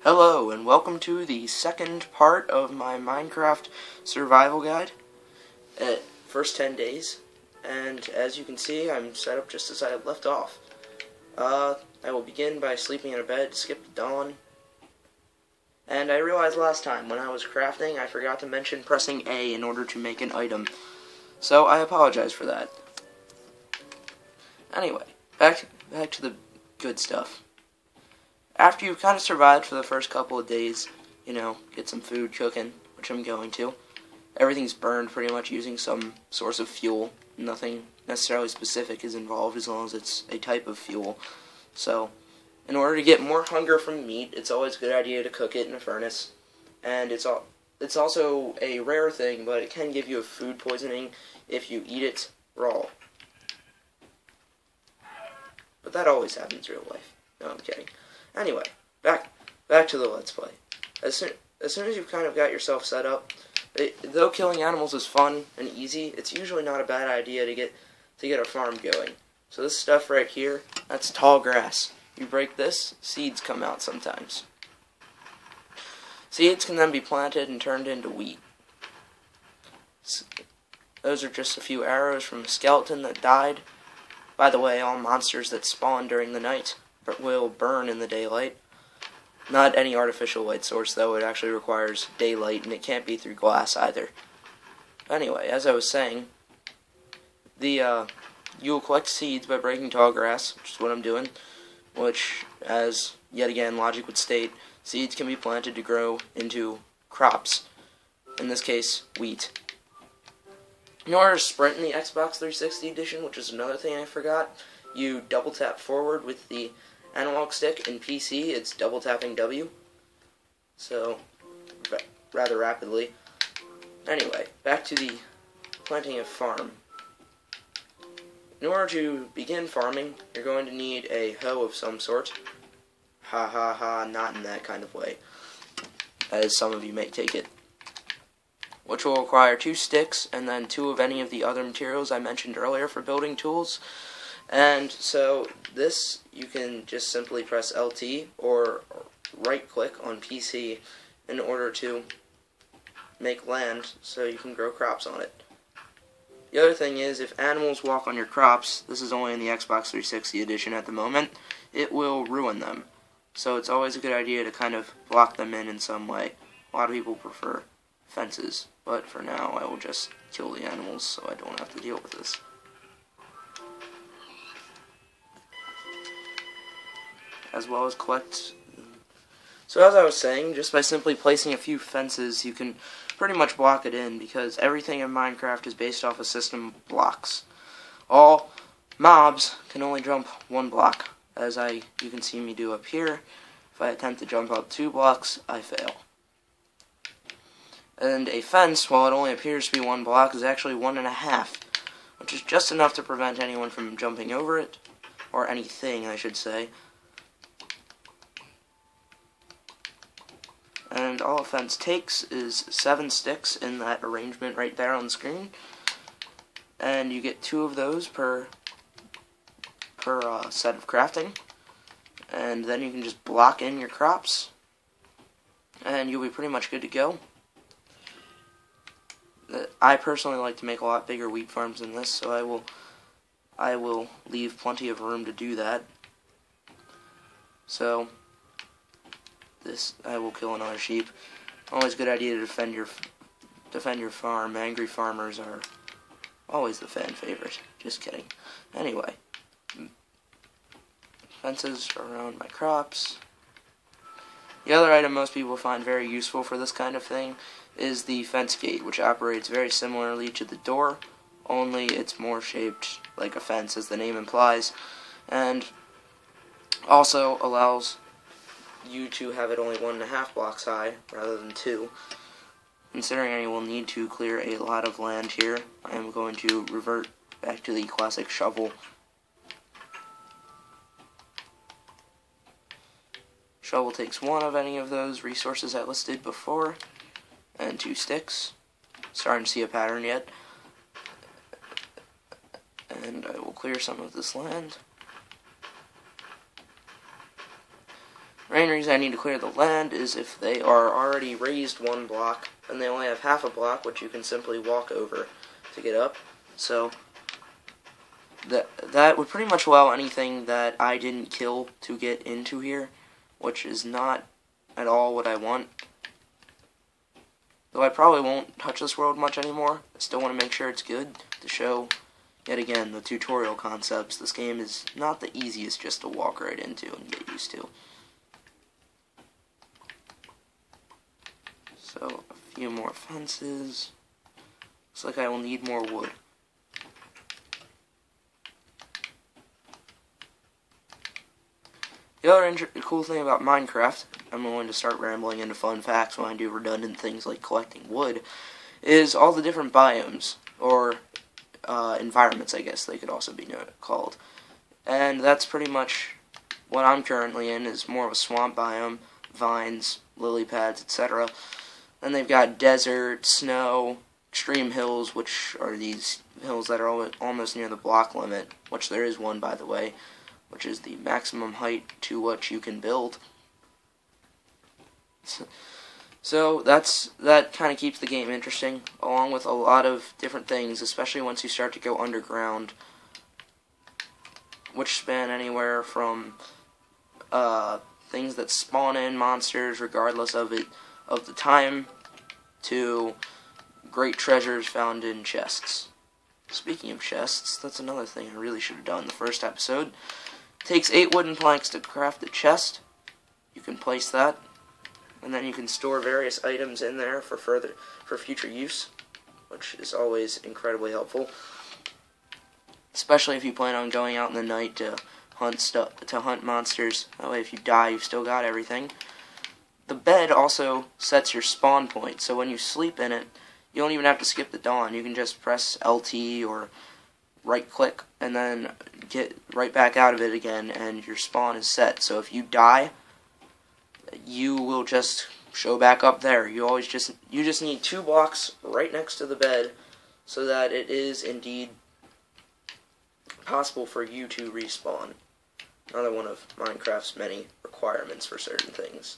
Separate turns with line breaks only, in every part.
Hello, and welcome to the second part of my Minecraft survival guide at first 10 days. And as you can see, I'm set up just as I left off. I will begin by sleeping in a bed, skip dawn. And I realized last time when I was crafting, I forgot to mention pressing A in order to make an item. So I apologize for that. Anyway, back to the good stuff. After you've kind of survived for the first couple of days, get some food cooking, which I'm going to. Everything's burned pretty much using some source of fuel. Nothing necessarily specific is involved as long as it's a type of fuel. So, in order to get more hunger from meat, it's always a good idea to cook it in a furnace. And it's also a rare thing, but it can give you a food poisoning if you eat it raw. But that always happens in real life. No, I'm kidding. Anyway, back to the Let's Play. As soon as you've kind of got yourself set up, though killing animals is fun and easy, it's usually not a bad idea to get a farm going. So this stuff right here, that's tall grass. You break this, seeds come out sometimes. Seeds can then be planted and turned into wheat. Those are just a few arrows from a skeleton that died. By the way, all monsters that spawn during the night will burn in the daylight. Not any artificial light source, though. It actually requires daylight, and it can't be through glass either. Anyway, as I was saying, you'll collect seeds by breaking tall grass, which is what I'm doing, which, as yet again logic would state, seeds can be planted to grow into crops. In this case, wheat. In order to sprint in the Xbox 360 edition, which is another thing I forgot, you double tap forward with the analog stick. In PC, it's double tapping W. So, rather rapidly. Anyway, back to the planting of farm. In order to begin farming, you're going to need a hoe of some sort. Ha ha ha, not in that kind of way, as some of you may take it. Which will require 2 sticks, and then 2 of any of the other materials I mentioned earlier for building tools. And so this, you can just simply press LT or right click on PC in order to make land so you can grow crops on it. The other thing is, if animals walk on your crops, this is only in the Xbox 360 edition at the moment, it will ruin them. So it's always a good idea to kind of block them in some way. A lot of people prefer fences, but for now I will just kill the animals so I don't have to deal with this. As well as collect. So as I was saying, just by simply placing a few fences, you can pretty much block it in, because everything in Minecraft is based off a system of blocks. All mobs can only jump 1 block, as you can see me do up here. If I attempt to jump up 2 blocks, I fail. And a fence, while it only appears to be 1 block, is actually 1.5, which is just enough to prevent anyone from jumping over it, or anything, I should say. And all a fence takes is 7 sticks in that arrangement right there on the screen. And you get 2 of those per set of crafting. And then you can just block in your crops, and you'll be pretty much good to go. I personally like to make a lot bigger wheat farms than this, so I will leave plenty of room to do that. So I will kill another sheep. Always a good idea to defend your farm. Angry farmers are always the fan favorite. Just kidding. Anyway, fences around my crops. The other item most people find very useful for this kind of thing is the fence gate, which operates very similarly to the door, only it's more shaped like a fence, as the name implies, and also allows you to have it only 1.5 blocks high rather than 2. Considering I will need to clear a lot of land here, I am going to revert back to the classic shovel. Shovel takes 1 of any of those resources I listed before, and 2 sticks. Starting to see a pattern yet. And I will clear some of this land. Main reason I need to clear the land is if they are already raised one block, and they only have half a block, which you can simply walk over to get up. So that would pretty much allow anything that I didn't kill to get into here, which is not at all what I want. Though I probably won't touch this world much anymore, I still want to make sure it's good to show, yet again, the tutorial concepts. This game is not the easiest just to walk right into and get used to. So, a few more fences. Looks like I will need more wood. The other cool thing about Minecraft, I'm going to start rambling into fun facts when I do redundant things like collecting wood, is all the different biomes, or environments, I guess they could also be called. And that's pretty much what I'm currently in, is more of a swamp biome, vines, lily pads, etc. Then they've got desert, snow, extreme hills, which are these hills that are almost near the block limit, which there is one, by the way, which is the maximum height to what you can build. So that kind of keeps the game interesting, along with a lot of different things, especially once you start to go underground, which span anywhere from things that spawn in monsters regardless of the time, to great treasures found in chests. Speaking of chests, that's another thing I really should have done in the first episode. It takes 8 wooden planks to craft a chest. You can place that, and then you can store various items in there for future use, which is always incredibly helpful, especially if you plan on going out in the night to hunt monsters. That way, if you die, you've still got everything. The bed also sets your spawn point, so when you sleep in it, you don't even have to skip the dawn. You can just press LT or right-click and then get right back out of it again, and your spawn is set. So if you die, you will just show back up there. You just need 2 blocks right next to the bed, so that it is indeed possible for you to respawn. Another one of Minecraft's many requirements for certain things.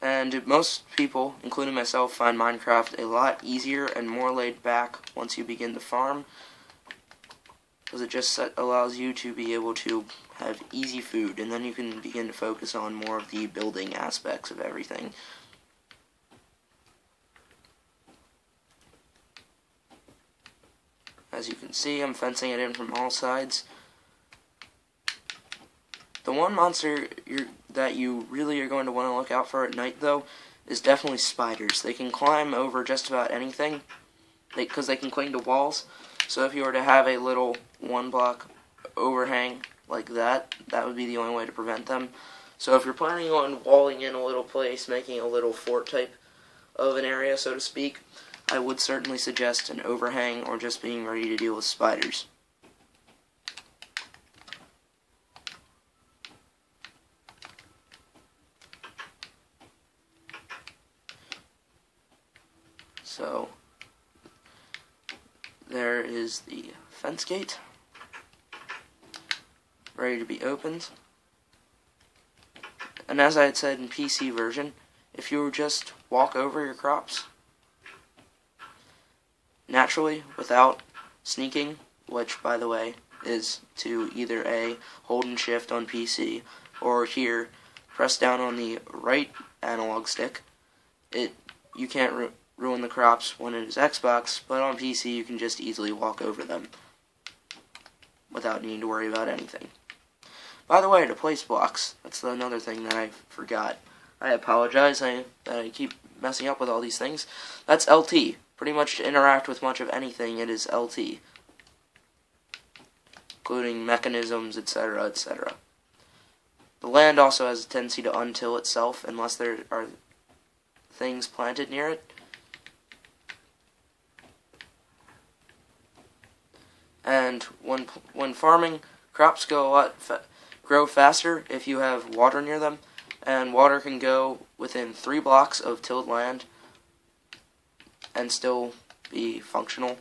And most people, including myself, find Minecraft a lot easier and more laid back once you begin to farm, because it just allows you to be able to have easy food, and then you can begin to focus on more of the building aspects of everything. As you can see, I'm fencing it in from all sides. The one monster that you really are going to want to look out for at night, though, is definitely spiders. They can climb over just about anything, because they can cling to walls. So if you were to have a little 1-block overhang like that, that would be the only way to prevent them. So if you're planning on walling in a little place, making a little fort type of an area, so to speak, I would certainly suggest an overhang or just being ready to deal with spiders. So, there is the fence gate, ready to be opened. And as I had said in PC version, if you just walk over your crops naturally without sneaking, which, by the way, is to either A, hold and shift on PC, or here, press down on the right analog stick, you can't ruin the crops when it is Xbox, but on PC you can just easily walk over them without needing to worry about anything. By the way, to place blocks, that's another thing that I forgot. I apologize that I keep messing up with all these things. That's LT. Pretty much to interact with much of anything, it is LT, including mechanisms, etc., etc. The land also has a tendency to untill itself unless there are things planted near it. And when farming, crops grow faster if you have water near them, and water can go within 3 blocks of tilled land and still be functional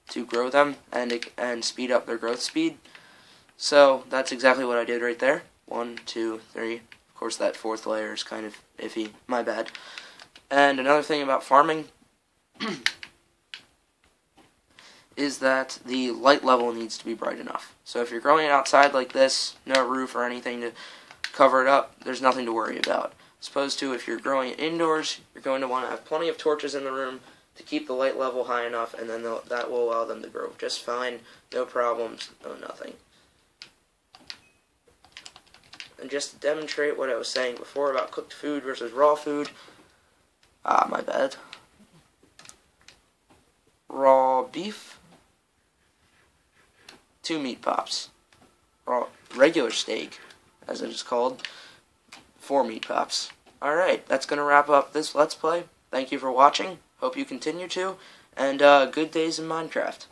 to grow them and speed up their growth speed. So that's exactly what I did right there. 1, 2, 3. Of course, that fourth layer is kind of iffy. My bad. And another thing about farming is that the light level needs to be bright enough. So if you're growing it outside like this, no roof or anything to cover it up, there's nothing to worry about. As opposed to if you're growing it indoors, you're going to want to have plenty of torches in the room to keep the light level high enough, and then that will allow them to grow just fine, no problems, no nothing. And just to demonstrate what I was saying before about cooked food versus raw food, my bad. Raw beef, 2 meat pops. Raw regular steak, as it is called, 4 meat pops. Alright, that's going to wrap up this Let's Play. Thank you for watching. Hope you continue to. And good days in Minecraft.